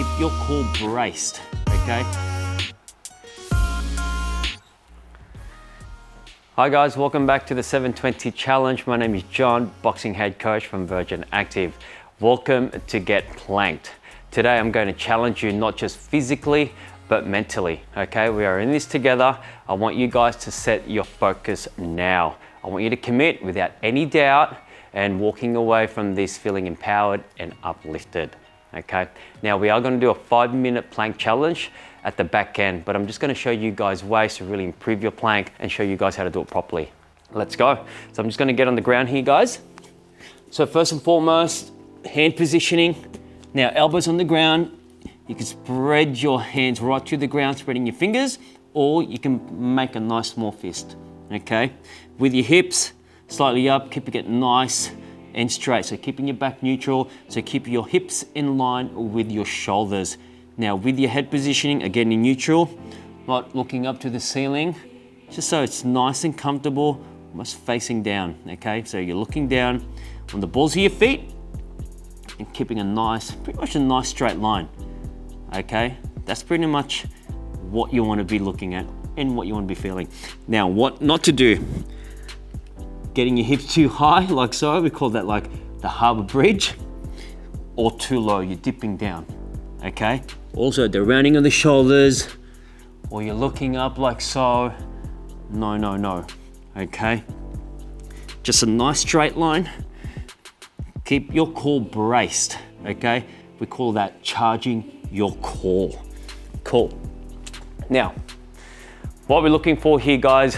keep your core braced, okay? Hi guys, welcome back to the 720 challenge. My name is John, boxing head coach from Virgin Active. Welcome to Get Planked. Today I'm going to challenge you not just physically, but mentally, okay? We are in this together. I want you guys to set your focus now. I want you to commit without any doubt and walking away from this feeling empowered and uplifted, okay? Now we are going to do a 5-minute plank challenge at the back end, but I'm just going to show you guys ways to really improve your plank and show you guys how to do it properly. Let's go. So I'm just going to get on the ground here, guys. So first and foremost, hand positioning. Now elbows on the ground. You can spread your hands right to the ground, spreading your fingers, or you can make a nice small fist, okay? With your hips slightly up, keeping it nice and straight. So keeping your back neutral, so keep your hips in line with your shoulders. Now with your head positioning, again in neutral, not looking up to the ceiling, just so it's nice and comfortable, almost facing down, okay? So you're looking down on the balls of your feet and keeping a nice, pretty much a nice straight line, okay? That's pretty much what you want to be looking at and what you want to be feeling. Now, what not to do, getting your hips too high, like so, we call that like the harbor bridge, or too low, you're dipping down, okay? Also, the rounding of the shoulders, or you're looking up like so. No, no, no, okay? Just a nice straight line. Keep your core braced, okay? We call that charging your core. Cool. Now, what we're looking for here, guys,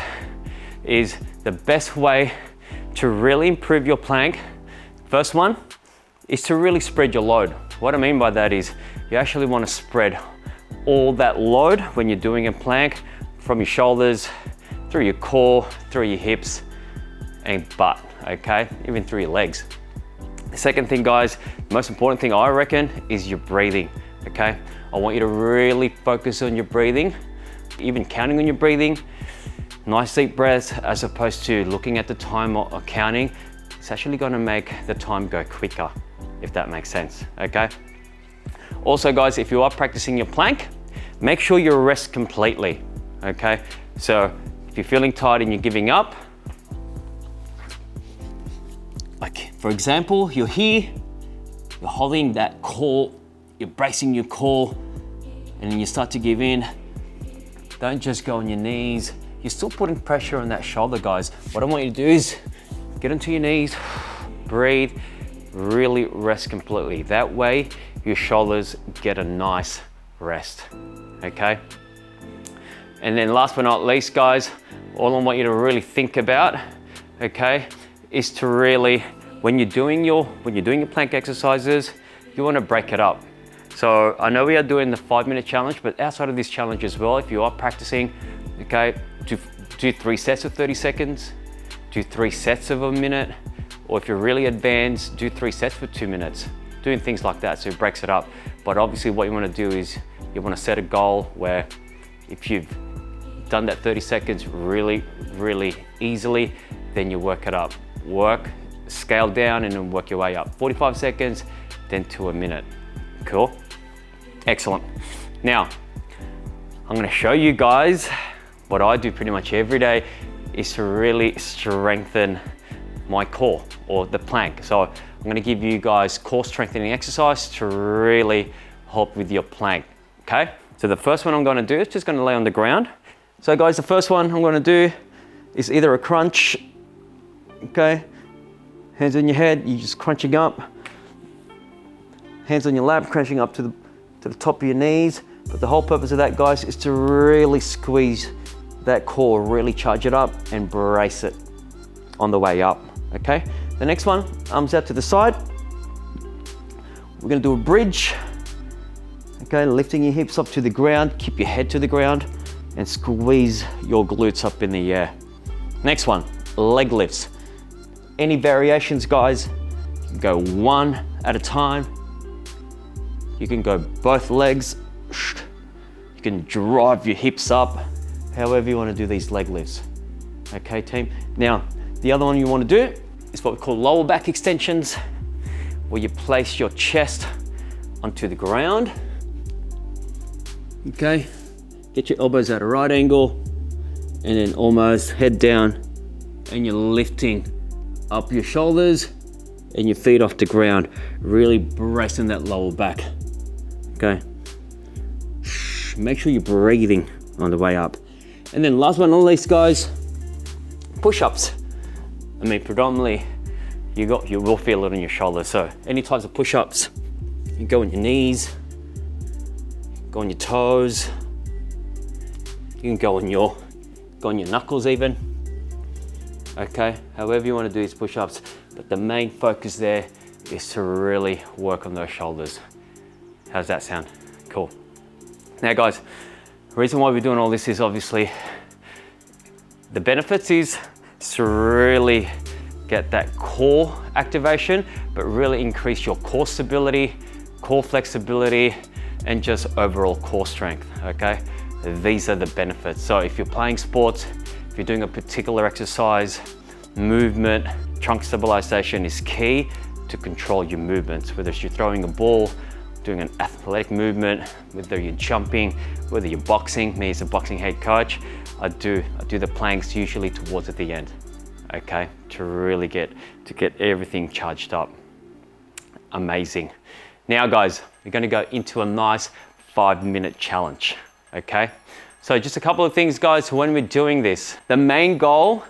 is the best way to really improve your plank. First one is to really spread your load. What I mean by that is you actually want to spread all that load when you're doing a plank from your shoulders, through your core, through your hips and butt, okay? Even through your legs. The second thing, guys, the most important thing I reckon is your breathing, okay? I want you to really focus on your breathing, even counting on your breathing. Nice deep breaths as opposed to looking at the time or counting. It's actually gonna make the time go quicker, if that makes sense, okay? Also, guys, if you are practicing your plank, make sure you rest completely, okay? So if you're feeling tired and you're giving up, like for example, you're here, you're holding that core, you're bracing your core, and then you start to give in. Don't just go on your knees. You're still putting pressure on that shoulder, guys. What I want you to do is get onto your knees, breathe, really rest completely. That way, your shoulders get a nice rest, okay? And then last but not least, guys, all I want you to really think about, okay, is to really, when you're doing your plank exercises, you want to break it up. So I know we are doing the 5-minute challenge, but outside of this challenge as well, if you are practicing, okay, do 3 sets of 30 seconds, do 3 sets of a minute, or if you're really advanced, do 3 sets for 2 minutes, doing things like that, so it breaks it up. But obviously what you want to do is you want to set a goal where if you've done that 30 seconds really, really easily, then you work it up. Work, scale down and then work your way up. 45 seconds, then to a minute. Cool? Excellent. Now, I'm gonna show you guys what I do pretty much every day is to really strengthen my core or the plank. So I'm gonna give you guys core strengthening exercise to really help with your plank, okay? So the first one I'm gonna do is just gonna lay on the ground. So guys, the first one I'm gonna do is either a crunch, okay? Hands on your head, you're just crunching up. Hands on your lap, crunching up to the top of your knees. But the whole purpose of that, guys, is to really squeeze that core, really charge it up and brace it on the way up, okay? The next one, arms out to the side. We're gonna do a bridge, okay? Lifting your hips up to the ground, keep your head to the ground, and squeeze your glutes up in the air. Next one, leg lifts. Any variations, guys, you can go one at a time. You can go both legs. You can drive your hips up, however you want to do these leg lifts. Okay, team? Now, the other one you want to do is what we call lower back extensions, where you place your chest onto the ground Okay, get your elbows at a right angle, and then almost head down, and you're lifting up your shoulders and your feet off the ground, really bracing that lower back. Okay, make sure you're breathing on the way up. And then last but not least, guys, push-ups. I mean, predominantly you will feel it on your shoulders. So any types of push-ups, you go on your knees, go on your toes, you can go on your knuckles even. Okay, however you want to do these push-ups, but the main focus there is to really work on those shoulders. How's that sound? Cool. Now guys, the reason why we're doing all this is obviously the benefits is to really get that core activation, but really increase your core stability, core flexibility, and just overall core strength, okay? These are the benefits. So if you're playing sports, if you're doing a particular exercise, movement, trunk stabilization is key to control your movements, whether it's you're throwing a ball, doing an athletic movement, whether you're jumping, whether you're boxing. Me as a boxing head coach, I do the planks usually towards the end, okay, to really get everything charged up. Amazing. Now guys, we're going to go into a nice 5-minute challenge, okay? So just a couple of things, guys, when we're doing this. The main goal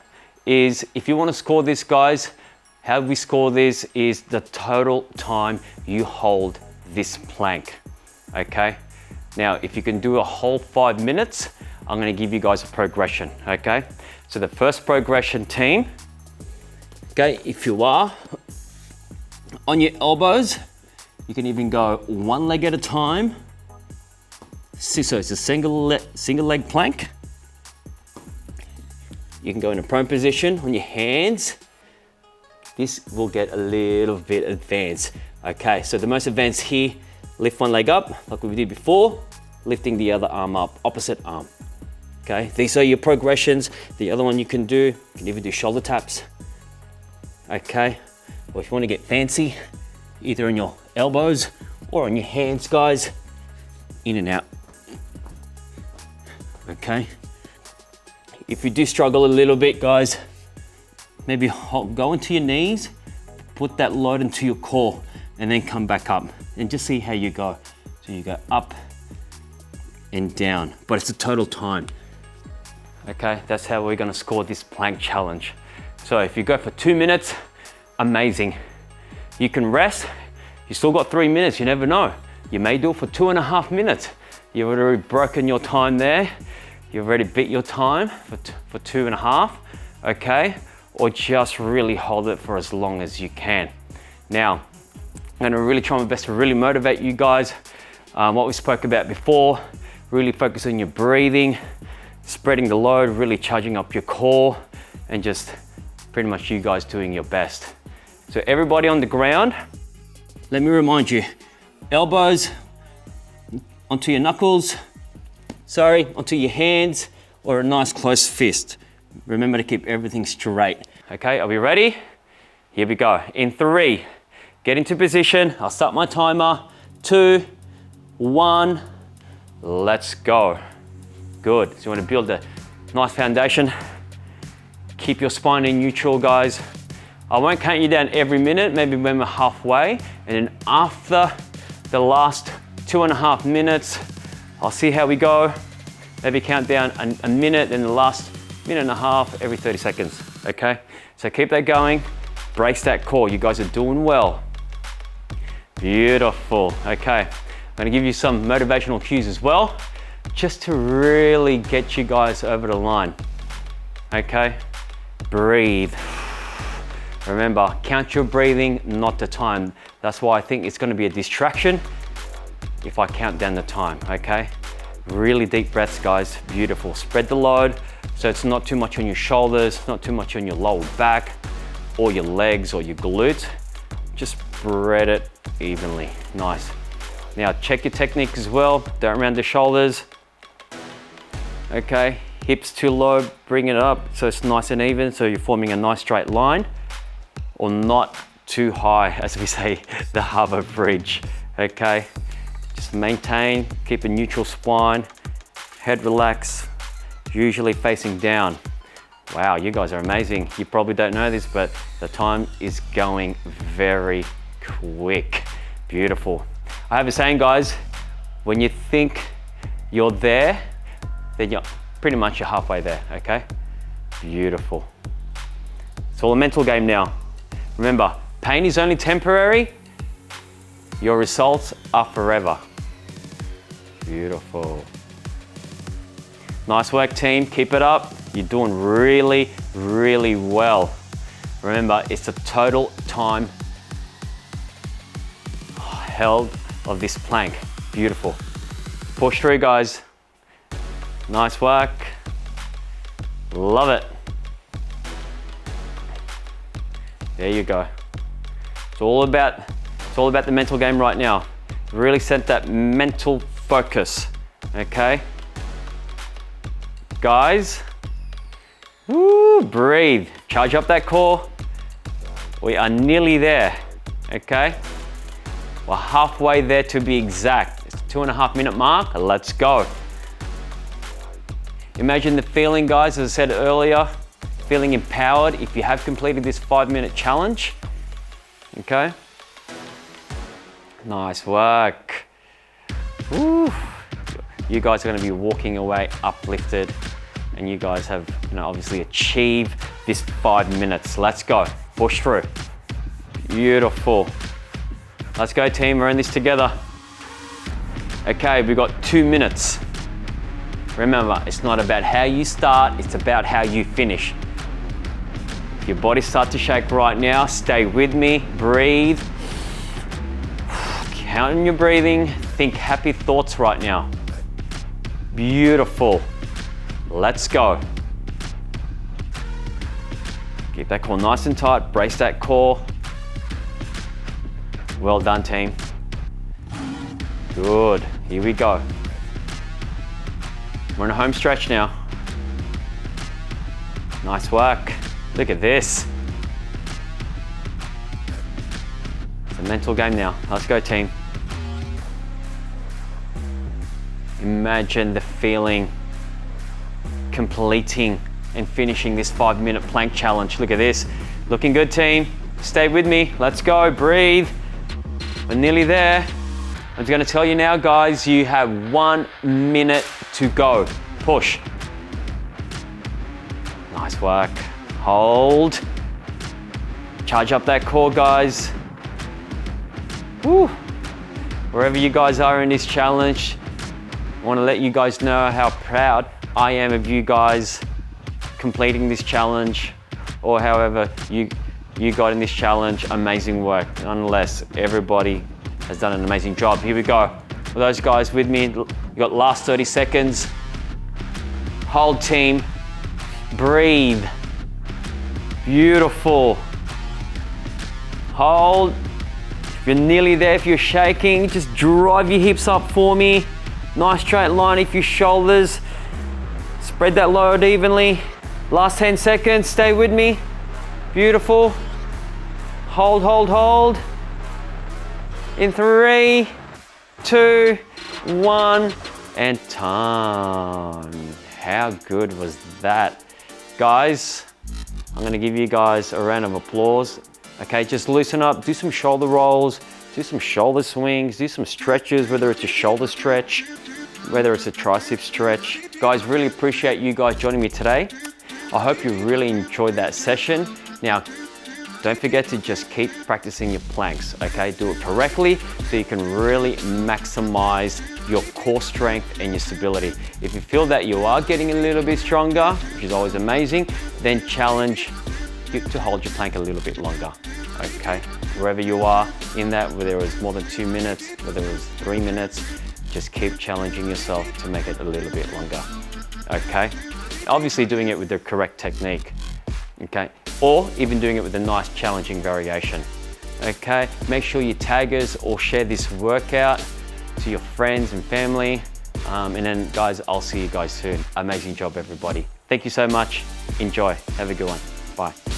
is, if you want to score this, guys, how we score this is the total time you hold this plank, okay? Now, if you can do a whole 5 minutes, I'm going to give you guys a progression, okay? So the first progression, team, okay, if you are on your elbows, you can even go one leg at a time. So it's a single leg plank. You can go in a prone position on your hands. This will get a little bit advanced. Okay, so the most advanced here, lift one leg up like we did before, lifting the other arm up, opposite arm. Okay, these are your progressions. The other one you can even do shoulder taps. Okay, or if you want to get fancy, either on your elbows or on your hands, guys, in and out. Okay, if you do struggle a little bit, guys, maybe go into your knees, put that load into your core, and then come back up and just see how you go. So you go up and down, but it's a total time. Okay, that's how we're gonna score this plank challenge. So if you go for 2 minutes, amazing. You can rest, you still got 3 minutes, you never know. You may do it for 2.5 minutes. You've already broken your time there. You've already beat your time for 2.5, okay? Or just really hold it for as long as you can. Now, I'm gonna really try my best to really motivate you guys. What we spoke about before, really focus on your breathing, spreading the load, really charging up your core, and just pretty much you guys doing your best. So everybody on the ground, let me remind you, elbows onto your knuckles, onto your hands, or a nice close fist. Remember to keep everything straight. Okay, are we ready? Here we go. In 3, get into position. I'll start my timer. 2, 1, let's go. Good, so you want to build a nice foundation. Keep your spine in neutral, guys. I won't count you down every minute, maybe when we're halfway, and then after the last 2.5 minutes, I'll see how we go. Maybe count down a minute, then the last 1.5 minutes every 30 seconds, okay? So keep that going, brace that core. You guys are doing well. Beautiful, okay. I'm gonna give you some motivational cues as well, just to really get you guys over the line, okay? Breathe. Remember, count your breathing, not the time. That's why I think it's gonna be a distraction if I count down the time, okay? Really deep breaths, guys, beautiful. Spread the load, so it's not too much on your shoulders, not too much on your lower back, or your legs, or your glutes. Just spread it evenly, nice. Now check your technique as well, don't round the shoulders. Okay, hips too low, bring it up so it's nice and even, so you're forming a nice straight line, or not too high, as we say, the Harbour Bridge, okay? Just maintain, keep a neutral spine, head relaxed, usually facing down. Wow, you guys are amazing. You probably don't know this, but the time is going very quick. Beautiful. I have a saying, guys, when you think you're there, then you're pretty much halfway there, okay? Beautiful. It's all a mental game now. Remember, pain is only temporary. Your results are forever. Beautiful. Nice work, team. Keep it up. You're doing really, really well. Remember, it's the total time held of this plank. Beautiful. Push through, guys. Nice work. Love it. There you go. It's all about the mental game right now. Really set that mental focus, okay? Guys, woo, breathe. Charge up that core. We are nearly there, okay? We're halfway there to be exact. It's a 2.5 minute mark. Let's go. Imagine the feeling, guys, as I said earlier, feeling empowered if you have completed this 5-minute challenge, okay? Nice work. Woo. You guys are gonna be walking away uplifted, and you guys have, obviously achieved this 5 minutes. Let's go, push through. Beautiful. Let's go, team, we're in this together. Okay, we've got 2 minutes. Remember, it's not about how you start, it's about how you finish. If your body starts to shake right now, stay with me, breathe. Count on your breathing, think happy thoughts right now. Beautiful. Let's go. Keep that core nice and tight, brace that core. Well done, team. Good, here we go. We're in a home stretch now. Nice work. Look at this. It's a mental game now. Let's go, team. Imagine the feeling completing and finishing this 5-minute plank challenge. Look at this. Looking good, team. Stay with me. Let's go. Breathe. We're nearly there. I'm going to tell you now, guys, you have 1 minute to go. Push. Nice work. Hold. Charge up that core, guys. Woo. Wherever you guys are in this challenge, I want to let you guys know how proud I am of you guys completing this challenge, or however you got in this challenge. Amazing work. Nonetheless, everybody has done an amazing job. Here we go. For those guys with me, you got last 30 seconds. Hold, team. Breathe. Beautiful. Hold. If you're nearly there, if you're shaking, just drive your hips up for me. Nice straight line if your shoulders. Spread that load evenly. Last 10 seconds, stay with me. Beautiful. Hold, hold, hold. In 3, 2, 1, and time. How good was that? Guys, I'm gonna give you guys a round of applause. Okay, just loosen up, do some shoulder rolls, do some shoulder swings, do some stretches, whether it's a shoulder stretch, whether it's a tricep stretch. Guys, really appreciate you guys joining me today. I hope you really enjoyed that session. Now, don't forget to just keep practicing your planks, okay? Do it correctly so you can really maximize your core strength and your stability. If you feel that you are getting a little bit stronger, which is always amazing, then challenge you to hold your plank a little bit longer, okay? Wherever you are in that, whether it was more than 2 minutes, whether it was 3 minutes, just keep challenging yourself to make it a little bit longer, okay? Obviously doing it with the correct technique, okay? Or even doing it with a nice challenging variation, okay? Make sure you tag us or share this workout to your friends and family. And then guys, I'll see you guys soon. Amazing job, everybody. Thank you so much. Enjoy. Have a good one. Bye.